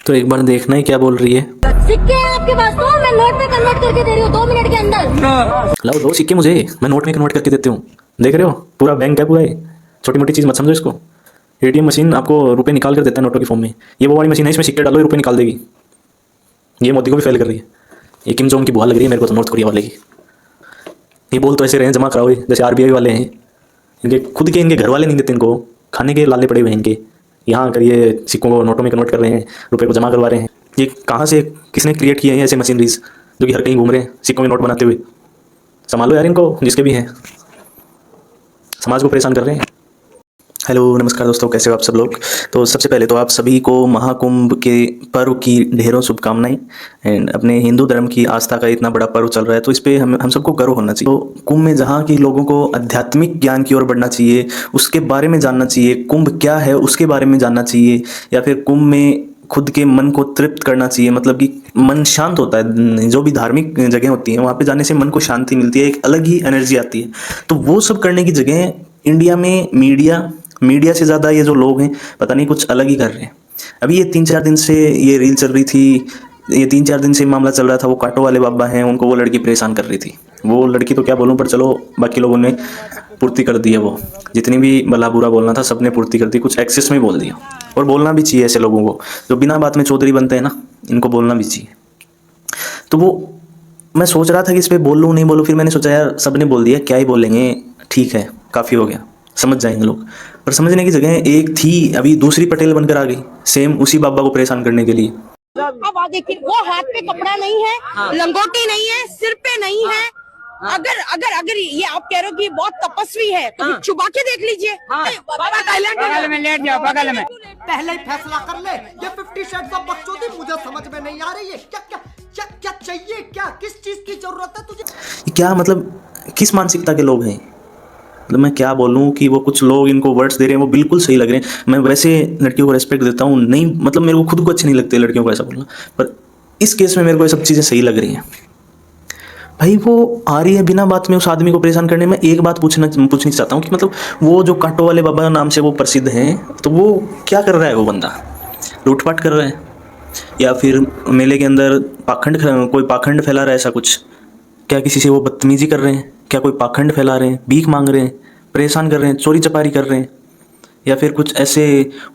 तो एक बार देखना ही क्या बोल रही है। सिक्के हैं आपके पास तो मैं नोट में कन्वर्ट करके दे रही हूँ 2 मिनट के अंदर। लाओ दो सिक्के मुझे, मैं नोट में कन्वर्ट करके देती हूँ। देख रहे हो पूरा बैंक है पूरा है। छोटी मोटी चीज़ मत समझो इसको। एटीएम मशीन आपको रुपए निकाल कर देता है नोटों की फॉर्म में। ये वो वाली मशीन है, इसमें सिक्के डालो, रुपए निकाल देगी। ये मोदी को भी फेल कर रही है। ये किम जोंग की बुआ लग रही है मेरे को तो, नॉर्थ कोरिया वाले की। ये बोल तो ऐसे रहे हैं जमा कराओ जैसे आरबीआई वाले हैं। इनके खुद के इनके घर वाले नहीं देते इनको, खाने के लाले पड़े हुए हैं इनके। यहाँ कर ये सिक्कों को नोटों में कन्वर्ट कर रहे हैं, रुपए को जमा करवा रहे हैं। ये कहाँ से किसने क्रिएट किए हैं ऐसे मशीनरीज जो कि हर कहीं घूम रहे हैं सिक्कों में नोट बनाते हुए। संभालो यार इनको, जिसके भी हैं, समाज को परेशान कर रहे हैं। हेलो नमस्कार दोस्तों, कैसे हो आप सब लोग। तो सबसे पहले तो आप सभी को महाकुंभ के पर्व की ढेरों शुभकामनाएं। एंड अपने हिंदू धर्म की आस्था का इतना बड़ा पर्व चल रहा है तो इस पर हम सबको गर्व होना चाहिए। तो कुंभ में जहाँ की लोगों को आध्यात्मिक ज्ञान की ओर बढ़ना चाहिए, उसके बारे में जानना चाहिए, कुंभ क्या है उसके बारे में जानना चाहिए, या फिर कुंभ में खुद के मन को तृप्त करना चाहिए। मतलब कि मन शांत होता है, जो भी धार्मिक जगह होती हैं वहाँ पे जाने से मन को शांति मिलती है, एक अलग ही एनर्जी आती है। तो वो सब करने की जगह इंडिया में मीडिया से ज़्यादा ये जो लोग हैं पता नहीं कुछ अलग ही कर रहे हैं। अभी ये 3-4 दिन से ये रील चल रही थी, ये 3-4 दिन से मामला चल रहा था। वो कांटो वाले बाबा हैं, उनको वो लड़की परेशान कर रही थी। वो लड़की तो क्या बोलूँ, पर चलो बाकी लोगों ने पूर्ति कर दी है। वो जितनी भी भला बुरा बोलना था सबने पूर्ति कर दी, कुछ एक्सेस में बोल दिया। और बोलना भी चाहिए ऐसे लोगों को जो बिना बात में चौधरी बनते हैं ना, इनको बोलना भी चाहिए। तो वो मैं सोच रहा था कि इस पर बोलूँ नहीं बोलूँ, फिर मैंने सोचा यार सबने बोल दिया, क्या ही बोलेंगे, ठीक है काफ़ी हो गया, समझ जाएंगे लोग। पर समझने की जगह एक थी, अभी दूसरी पटेल बनकर आ गई सेम उसी बाबा को परेशान करने के लिए। अब देखिए वो हाथ पे कपड़ा नहीं है, लंगोटी नहीं है, सिर पे नहीं है। अगर अगर अगर ये आप कह रहे हो कि बहुत तपस्वी है तो चुबा के देख लीजिए। बगल में लेट जाओ, बगल में। पहले ही फैसला कर ले। ये 50 शेड्स ऑफ बकचोदी मुझे समझ में नहीं आ रही है। क्या क्या क्या क्या चाहिए, क्या किस चीज की जरूरत है तुझे। क्या मतलब किस मानसिकता के लोग हैं। मतलब मैं क्या बोलूँ कि वो कुछ लोग इनको वर्ड्स दे रहे हैं वो बिल्कुल सही लग रहे हैं। मैं वैसे लड़कियों को रेस्पेक्ट देता हूँ, नहीं मतलब मेरे को खुद को अच्छी नहीं लगती लड़कियों को ऐसा बोलना, पर इस केस में मेरे को ये सब चीज़ें सही लग रही हैं। भाई वो आ रही है बिना बात में उस आदमी को परेशान करने में। एक बात पूछनी चाहता हूँ कि मतलब वो जो कांटो वाले बाबा नाम से वो प्रसिद्ध हैं, तो वो क्या कर रहा है। वो बंदा लूटपाट कर रहा है या फिर मेले के अंदर कोई पाखंड फैला रहा है, ऐसा कुछ। क्या किसी से वो बदतमीजी कर रहे हैं, क्या कोई पाखंड फैला रहे हैं, भीख मांग रहे हैं, परेशान कर रहे हैं, चोरी चपारी कर रहे हैं, या फिर कुछ ऐसे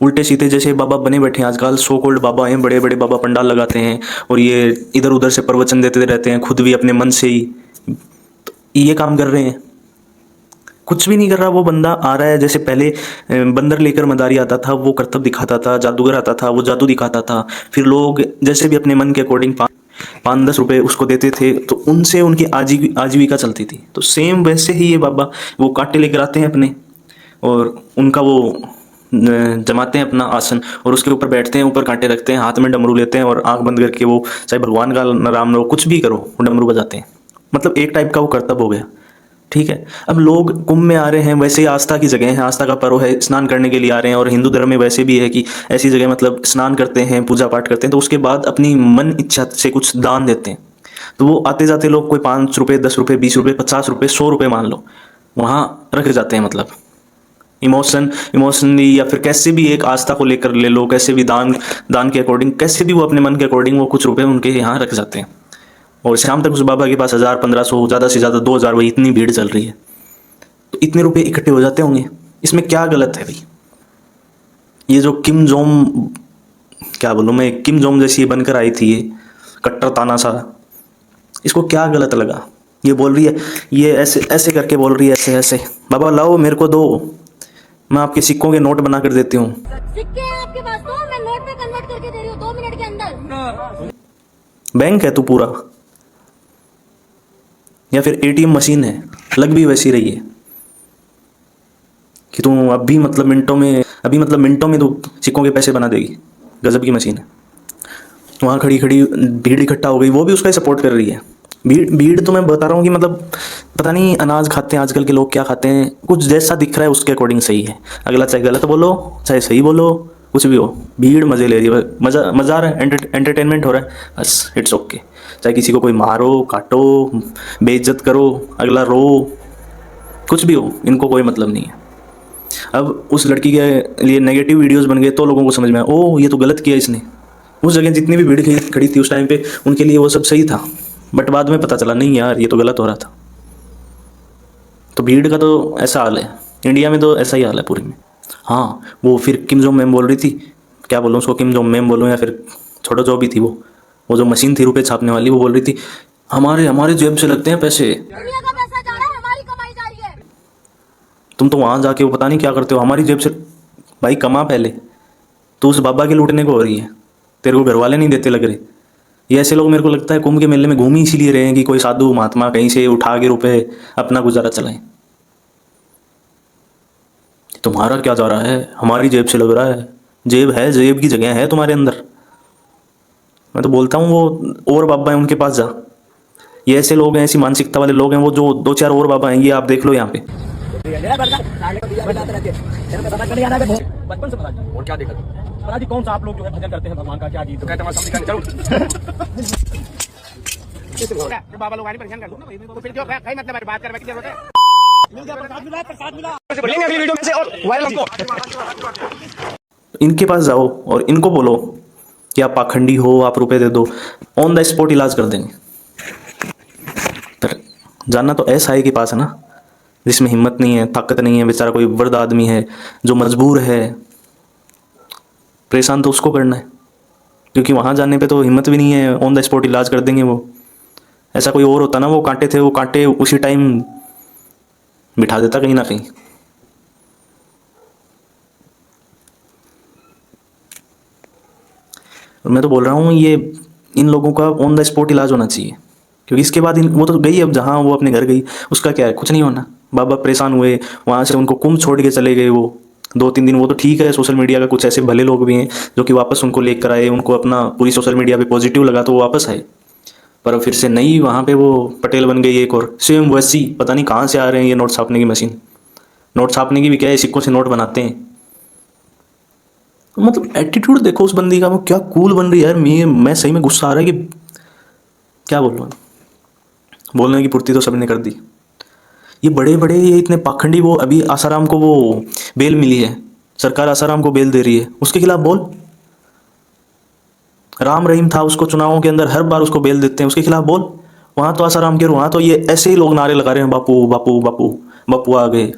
उल्टे सीधे जैसे बाबा बने बैठे हैं आजकल। सो कॉल्ड बाबा हैं, बड़े बड़े बाबा पंडाल लगाते हैं और ये इधर उधर से प्रवचन देते रहते हैं, खुद भी अपने मन से ही तो ये काम कर रहे हैं। कुछ भी नहीं कर रहा वो बंदा। आ रहा है जैसे पहले बंदर लेकर मदारी आता था, वो करतब दिखाता था, जादूगर आता था वो जादू दिखाता था, फिर लोग जैसे भी अपने मन के अकॉर्डिंग 5-10 रुपये उसको देते थे, तो उनसे उनकी आजीविका चलती थी। तो सेम वैसे ही ये बाबा वो कांटे लेकर आते हैं अपने, और उनका वो जमाते हैं अपना आसन और उसके ऊपर बैठते हैं, ऊपर कांटे रखते हैं, हाथ में डमरू लेते हैं और आंख बंद करके वो चाहे भगवान का नाम लो, कुछ भी करो, वो डमरू बजाते हैं। मतलब एक टाइप का वो कर्तव्य हो गया, ठीक है। अब लोग कुंभ में आ रहे हैं, वैसे ही आस्था की जगह है, आस्था का पर्व है, स्नान करने के लिए आ रहे हैं। और हिंदू धर्म में वैसे भी है कि ऐसी जगह मतलब स्नान करते हैं, पूजा पाठ करते हैं, तो उसके बाद अपनी मन इच्छा से कुछ दान देते हैं। तो वो आते जाते लोग कोई 5 रुपये, 10 रुपये, 20 रुपये, 50 रुपये, 100 रुपये मान लो, वहाँ रख जाते हैं। मतलब इमोशनली या फिर कैसे भी एक आस्था को लेकर ले लो, कैसे भी दान के अकॉर्डिंग, कैसे भी वो अपने मन के अकॉर्डिंग वो कुछ रुपए उनके यहाँ रख जाते हैं। और शाम तक उस बाबा के पास 1000, 1500, ज़्यादा से ज़्यादा 2000, वही इतनी भीड़ चल रही है, तो इतने रुपए इकट्ठे हो जाते होंगे। इसमें क्या गलत है भाई। ये जो किम जोंग, क्या बोलूँ मैं, किम जोंग जैसी बनकर आई थी, ये कट्टर ताना सा, इसको क्या गलत लगा। ये बोल रही है, ये ऐसे ऐसे करके बोल रही है, ऐसे ऐसे, बाबा लाओ मेरे को दो, मैं आपके सिक्कों के नोट बना कर देती हूँ। सिक्के हैं आपके पास तो मैं नोट में कन्वर्ट करके दे रही हूँ 2 मिनट के अंदर। बैंक है तू पूरा, या फिर एटीएम मशीन है, लग भी वैसी रही है कि तू अभी मतलब मिनटों में तू सिक्कों के पैसे बना देगी। गजब की मशीन है। वहाँ खड़ी खड़ी भीड़ इकट्ठा हो गई, वो भी उसका ही सपोर्ट कर रही है। भीड़ तो मैं बता रहा हूँ कि मतलब पता नहीं अनाज खाते हैं आजकल के लोग, क्या खाते हैं, कुछ जैसा दिख रहा है उसके अकॉर्डिंग सही है। अगला चाहे गलत बोलो चाहे सही बोलो, कुछ भी हो, भीड़ मज़े ले रही है, मज़ा आ रहा है, एंटरटेनमेंट हो रहा है, बस इट्स ओके। चाहे किसी को कोई मारो, काटो, बेइज्जत करो, अगला रो, कुछ भी हो, इनको कोई मतलब नहीं है। अब उस लड़की के लिए नेगेटिव वीडियोस बन गए तो लोगों को समझ में आया, ओह ये तो गलत किया इसने, उस जगह जितनी भी भीड़ खड़ी थी उस टाइम पे उनके लिए वो सब सही था, बट बाद में पता चला नहीं यार ये तो गलत हो रहा था। तो भीड़ का तो ऐसा हाल है, इंडिया में तो ऐसा ही हाल है पूरे में। हाँ, वो फिर किम जोंग मैम बोल रही थी, क्या बोलूँ उसको, किम जोंग मैम बोलूँ या फिर छोटा जो भी थी, वो जो मशीन थी रुपए छापने वाली, वो बोल रही थी हमारे हमारे जेब से लगते हैं पैसे, दुनिया का पैसा जा रहा है, हमारी कमाई जा रही है। तुम तो वहाँ जाके वो पता नहीं क्या करते हो, हमारी जेब से। भाई कमा पहले, तू उस बाबा के लूटने को हो रही है, तेरे को घर वाले नहीं देते लग रहे। ये ऐसे लोग मेरे को लगता है कुंभ के मेले में घूम ही इसीलिए रहे हैं कि कोई साधु महात्मा कहीं से उठा के रुपए अपना गुजारा चलाएं। तुम्हारा क्या जा रहा है, हमारी जेब से लग रहा है, जेब है, जेब की जगह है तुम्हारे अंदर। मैं तो बोलता हूँ वो और बाबा हैं उनके पास जा। ये ऐसे लोग हैं, ऐसी मानसिकता वाले लोग हैं, वो जो 2-4 और बाबा हैं, ये आप देख लो यहाँ पे। बचपन से पता और क्या देखा पता जी कौन सा आप लोग जो है भजन करते हैं भगवान का, क्या गीत तो कहते हैं समझ चलो बाबा लोग आने परेशान कर दो ना तो फिर जो कहीं मतलब बात करने की जरूरत है। मिल गया प्रसाद मिला बोलेंगे अगली वीडियो में से और वायरल को इनके पास जाओ और इनको बोलो कि आप पाखंडी हो, आप रुपए दे दो, ऑन द स्पॉट इलाज कर देंगे। पर जानना तो ऐसा है के पास है ना, जिसमें हिम्मत नहीं है, ताकत नहीं है, बेचारा कोई वृद्ध आदमी है जो मजबूर है, परेशान तो उसको करना है, क्योंकि वहाँ जाने पे तो हिम्मत भी नहीं है, ऑन द स्पॉट इलाज कर देंगे वो। ऐसा कोई और होता ना, वो कांटे थे, वो कांटे उसी टाइम बिठा देता कहीं ना कहीं। और मैं तो बोल रहा हूँ ये इन लोगों का ऑन द स्पॉट इलाज होना चाहिए, क्योंकि इसके बाद वो तो गई, अब जहाँ वो अपने घर गई उसका क्या है, कुछ नहीं होना। बाबा परेशान हुए, वहाँ से उनको कुंभ छोड़ के चले गए, वो 2-3 दिन, वो तो ठीक है, सोशल मीडिया का कुछ ऐसे भले लोग भी हैं जो कि वापस उनको लेकर आए, उनको अपना पूरी सोशल मीडिया पे पॉजिटिव लगा तो वो वापस आए। पर फिर से नहीं, वहाँ पे वो पटेल बन गई एक और, सेम वैसी, पता नहीं कहाँ से आ रहे हैं ये नोट छापने की मशीन। नोट छापने की भी क्या है, सिक्कों से नोट बनाते हैं। मतलब एटीट्यूड देखो उस बंदी का, वो क्या कूल बन रही है यार। मैं सही में गुस्सा आ रहा है कि क्या बोलूँ, बोलने की पूर्ति तो सबने कर दी। ये बड़े बड़े ये इतने पाखंडी, वो अभी आसाराम को वो बेल मिली है, सरकार आसाराम को बेल दे रही है, उसके खिलाफ बोल। राम रहीम था, उसको चुनावों के अंदर हर बार उसको बेल देते हैं, उसके खिलाफ बोल। वहाँ तो आसाराम के, वहाँ तो ये ऐसे ही लोग नारे लगा रहे हैं, बापू बापू बापू, बापू आ गए।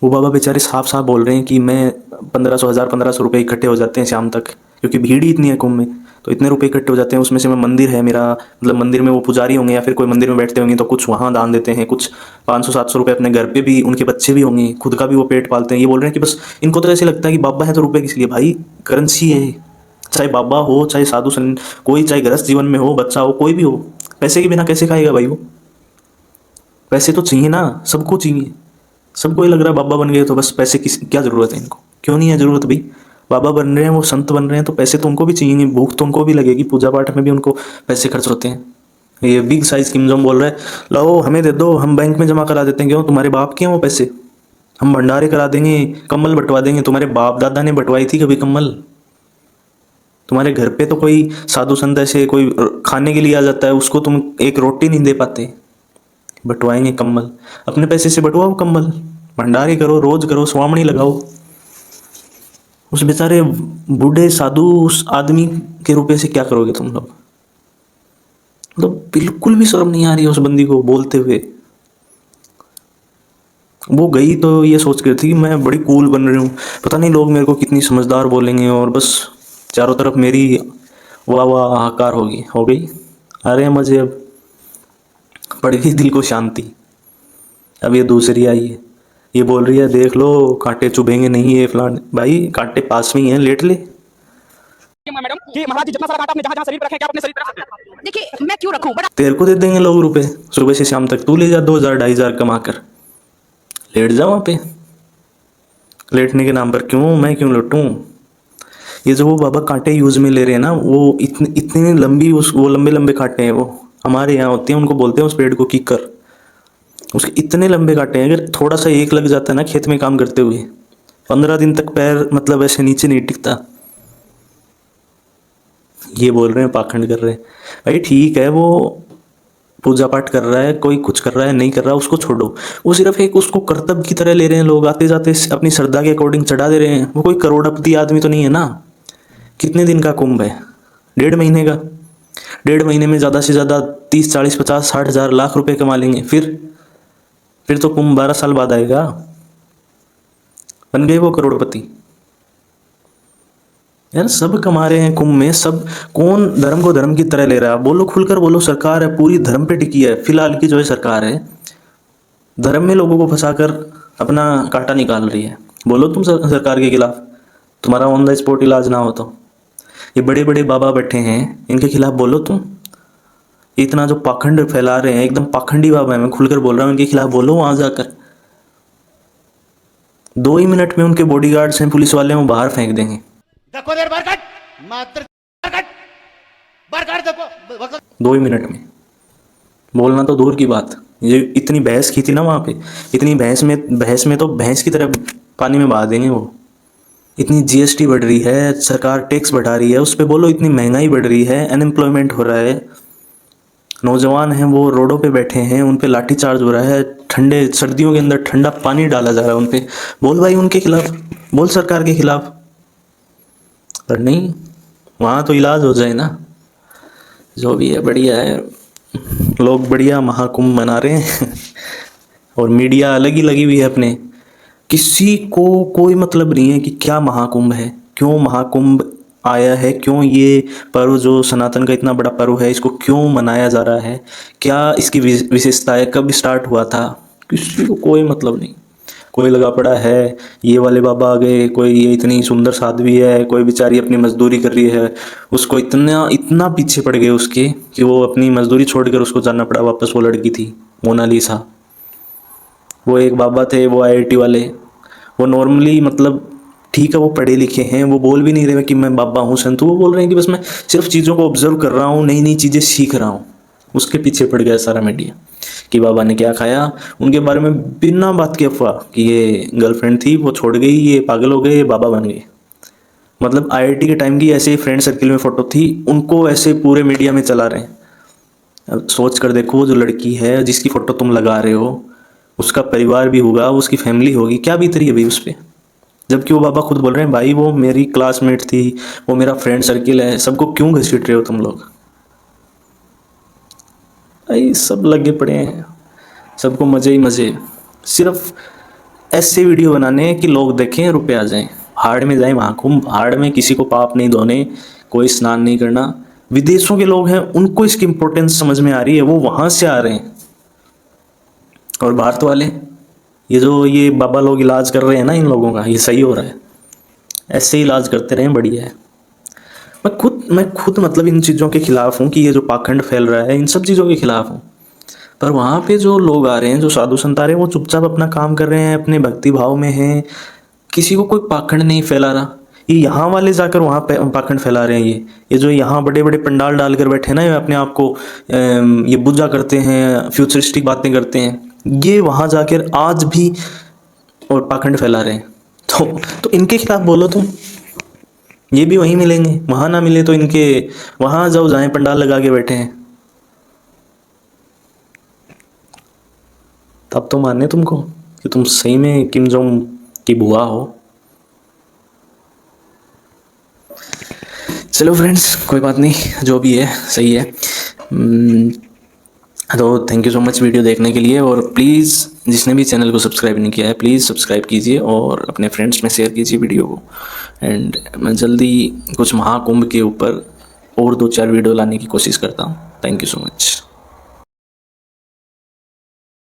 वो बाबा बेचारे साफ साफ बोल रहे हैं कि मैं 1500 रुपए इकट्ठे हो जाते हैं शाम तक, क्योंकि भीड़ ही इतनी है कुंभ में, तो इतने रुपए इकट्ठे हो जाते हैं। उसमें से मैं, मंदिर है मेरा, मतलब मंदिर में वो पुजारी होंगे या फिर कोई मंदिर में बैठते होंगे तो कुछ वहाँ दान देते हैं, कुछ 500-700 रुपये अपने घर पे भी, उनके बच्चे भी होंगे, खुद का भी वो पेट पालते हैं। ये बोल रहे हैं कि बस इनको तो ऐसे लगता है कि बाबा है तो रुपये किस लिए। भाई करेंसी है, चाहे बाबा हो, चाहे साधु संत, कोई चाहे गृहस्थ जीवन में हो, बच्चा हो, कोई भी हो, पैसे के बिना कैसे खाएगा भाई वो। पैसे तो चाहिए ना, सबको चाहिए। सबको ये लग रहा है बाबा बन गए तो बस पैसे की क्या ज़रूरत है इनको, क्यों नहीं है ज़रूरत भाई। बाबा बन रहे हैं, वो संत बन रहे हैं तो पैसे तो उनको भी चाहिए, भूख तो उनको भी लगेगी, पूजा पाठ में भी उनको पैसे खर्च होते हैं। ये बिग साइज किम जोंग बोल रहा है लो हमें दे दो, हम बैंक में जमा करा देते हैं। क्यों, तुम्हारे बाप के हैं वो पैसे, हम भंडारे करा देंगे, कम्बल बंटवा देंगे। तुम्हारे बाप दादा ने बंटवाई थी कभी कम्बल? तुम्हारे घर पे तो कोई साधु संत ऐसे कोई खाने के लिए आ जाता है, उसको तुम एक रोटी नहीं दे पाते, बंटवाएंगे कम्बल। अपने पैसे से बंटवाओ कम्बल, भंडारे करो, रोज करो, स्वामणी लगाओ। उस बेचारे बूढ़े साधु उस आदमी के रुपए से क्या करोगे तुम लोग? मतलब बिल्कुल भी शर्म नहीं आ रही है उस बंदी को बोलते हुए। वो गई तो ये सोच कर थी कि मैं बड़ी कूल बन रही हूँ, पता नहीं लोग मेरे को कितनी समझदार बोलेंगे, और बस चारों तरफ मेरी वाह वाह हाहाकार हो गई। अरे मुझे अब पड़ गई दिल को शांति। अब ये दूसरी आई है, ये बोल रही है देख लो कांटे चुभेंगे नहीं, ये फलान। भाई कांटे पास में ही हैं, लेट ले। मैडम कि महाराज जी जितना सारा कांटा आपने जहां शरीर पर रखे, क्या अपने शरीर पर रख सकते हैं? देखिए मैं क्यों रखूं, बड़ा तेरे को दे देंगे लोग रुपए, सुबह से शाम तक तू ले जा 2000-2500 कमा कर, लेट जा वहाँ पे। लेटने के नाम पर क्यों, मैं क्यों लूटूं? ये जो वो बाबा कांटे यूज में ले रहे हैं ना, वो इतनी लंबी, वो लंबे लंबे कांटे हैं, वो हमारे यहाँ होते हैं, उनको बोलते हैं उस पेड़ को कीकर। उसके इतने लंबे कांटे हैं, अगर थोड़ा सा एक लग जाता है ना खेत में काम करते हुए, 15 दिन तक पैर मतलब ऐसे नीचे नहीं टिकता। ये बोल रहे हैं पाखंड कर रहे हैं। भाई ठीक है, वो पूजा पाठ कर रहा है, कोई कुछ कर रहा है नहीं कर रहा, उसको छोड़ो। वो सिर्फ एक उसको कर्तव्य की तरह ले रहे हैं लोग, आते जाते अपनी श्रद्धा के अकॉर्डिंग चढ़ा दे रहे हैं। वो कोई करोड़पति आदमी तो नहीं है ना। कितने दिन का कुंभ है? 1.5 महीने का। 1.5 महीने में ज़्यादा से ज़्यादा 30, 40, 50, 60 हज़ार लाख रुपए कमा लेंगे। फिर तो कुंभ 12 साल बाद आएगा। बन गए वो करोड़पति। यार सब कमा रहे हैं कुंभ में, सब। कौन धर्म को धर्म की तरह ले रहा है? बोलो, खुलकर बोलो। सरकार है पूरी धर्म पे टिकी है। फिलहाल की जो है सरकार है, धर्म में लोगों को फंसाकर अपना कांटा निकाल रही है। बोलो तुम सरकार के खिलाफ, तुम्हारा ऑन द स्पॉट इलाज ना हो तो। ये बड़े बड़े बाबा बैठे हैं, इनके खिलाफ बोलो तुम। इतना जो पाखंड फैला रहे हैं, एकदम पाखंडी बाबा है, मैं खुलकर बोल रहा हूँ, इनके खिलाफ बोलो वहां जाकर। 2 ही मिनट में उनके बॉडीगार्ड्स हैं, पुलिस वाले, वो बाहर फेंक देंगे। 2 ही मिनट में बोलना तो दूर की बात। ये इतनी बहस की थी ना वहाँ पे, इतनी बहस में तो भैंस की तरह पानी में बहा देंगे वो। इतनी जीएसटी बढ़ रही है, सरकार टैक्स बढ़ा रही है, उस पर बोलो। इतनी महंगाई बढ़ रही है, अनएम्प्लॉयमेंट हो रहा है, नौजवान हैं वो रोडों पे बैठे हैं, उन पे लाठीचार्ज हो रहा है, ठंडे सर्दियों के अंदर ठंडा पानी डाला जा रहा है उन पे। बोल भाई उनके खिलाफ, बोल सरकार के खिलाफ। पर नहीं, वहाँ तो इलाज हो जाए ना। जो भी है बढ़िया है, लोग बढ़िया महाकुंभ मना रहे हैं और मीडिया अलग ही लगी हुई है अपने। किसी को कोई मतलब नहीं है कि क्या महाकुंभ है, क्यों महाकुंभ आया है, क्यों ये पर्व जो सनातन का इतना बड़ा पर्व है इसको क्यों मनाया जा रहा है, क्या इसकी विशेषता है, कब स्टार्ट हुआ था, किसी को कोई मतलब नहीं। कोई लगा पड़ा है, ये वाले बाबा आ गए, कोई ये इतनी सुंदर साध्वी है, कोई बेचारी अपनी मजदूरी कर रही है, उसको इतना पीछे पड़ गए उसके कि वो अपनी मजदूरी छोड़कर उसको जाना पड़ा वापस। वो लड़की थी मोनालिसा, वो एक बाबा थे, वो IIT वाले। वो नॉर्मली मतलब ठीक है, वो पढ़े लिखे हैं, वो बोल भी नहीं रहे कि मैं बाबा हूँ संत। वो बोल रहे हैं कि बस मैं सिर्फ चीज़ों को ऑब्जर्व कर रहा हूँ, नई नई चीज़ें सीख रहा हूँ। उसके पीछे पड़ गया सारा मीडिया कि बाबा ने क्या खाया, उनके बारे में बिना बात के अफवाह कि ये गर्लफ्रेंड थी, वो छोड़ गई, ये पागल हो गए, ये बाबा बन गए। मतलब IIT के टाइम की ऐसे फ्रेंड सर्किल में फ़ोटो थी, उनको ऐसे पूरे मीडिया में चला रहे हैं। अब सोच कर देखो, जो लड़की है जिसकी फ़ोटो तुम लगा रहे हो, उसका परिवार भी होगा, उसकी फैमिली होगी, क्या बीत रही है भाई उस पर। जबकि वो बाबा खुद बोल रहे हैं भाई वो मेरी क्लासमेट थी, वो मेरा फ्रेंड सर्किल है, सबको क्यों घसीट रहे हो तुम लोग। भाई सब लगे पड़े हैं, सबको मज़े ही मज़े, सिर्फ ऐसे वीडियो बनाने कि लोग देखें, रुपए आ जाएं, भाड़ में जाए महाकुंभ, भाड़ में। किसी को पाप नहीं धोने, कोई स्नान नहीं करना। विदेशों के लोग हैं, उनको इसकी इम्पोर्टेंस समझ में आ रही है, वो वहाँ से आ रहे हैं। और भारत वाले, ये बाबा लोग इलाज कर रहे हैं ना इन लोगों का, ये सही हो रहा है, ऐसे ही इलाज करते रहें, बढ़िया है। मैं खुद मतलब इन चीज़ों के खिलाफ हूँ कि ये जो पाखंड फैल रहा है, इन सब चीज़ों के खिलाफ हूँ। पर वहाँ पे जो लोग आ रहे हैं, जो साधु संत आ रहे हैं, वो चुपचाप अपना काम कर रहे हैं, अपने भक्ति भाव में हैं, किसी को कोई पाखंड नहीं फैला रहा। ये यहाँ वाले जाकर वहाँ पे पाखंड फैला रहे हैं। ये जो यहाँ बड़े बड़े पंडाल डाल कर बैठे ना, ये अपने आप को ये पूजा करते हैं, फ्यूचरिस्टिक बातें करते हैं, ये वहाँ जाकर आज भी और पाखंड फैला रहे हैं। तो इनके खिलाफ बोलो तुम। ये भी वहीं मिलेंगे, वहाँ ना मिले तो इनके वहाँ जाओ, जहाँ पंडाल लगा के बैठे हैं, तब तो माने तुमको कि तुम सही में किम जोंग की बुआ हो। चलो फ्रेंड्स, कोई बात नहीं, जो भी है सही है। तो thank you so much video देखने के लिए। और प्लीज़ जिसने भी चैनल को सब्सक्राइब नहीं किया है, प्लीज़ सब्सक्राइब कीजिए और अपने फ्रेंड्स में शेयर कीजिए वीडियो को। एंड मैं जल्दी कुछ महाकुंभ के ऊपर और 2-4 वीडियो लाने की कोशिश करता हूँ। Thank you so much.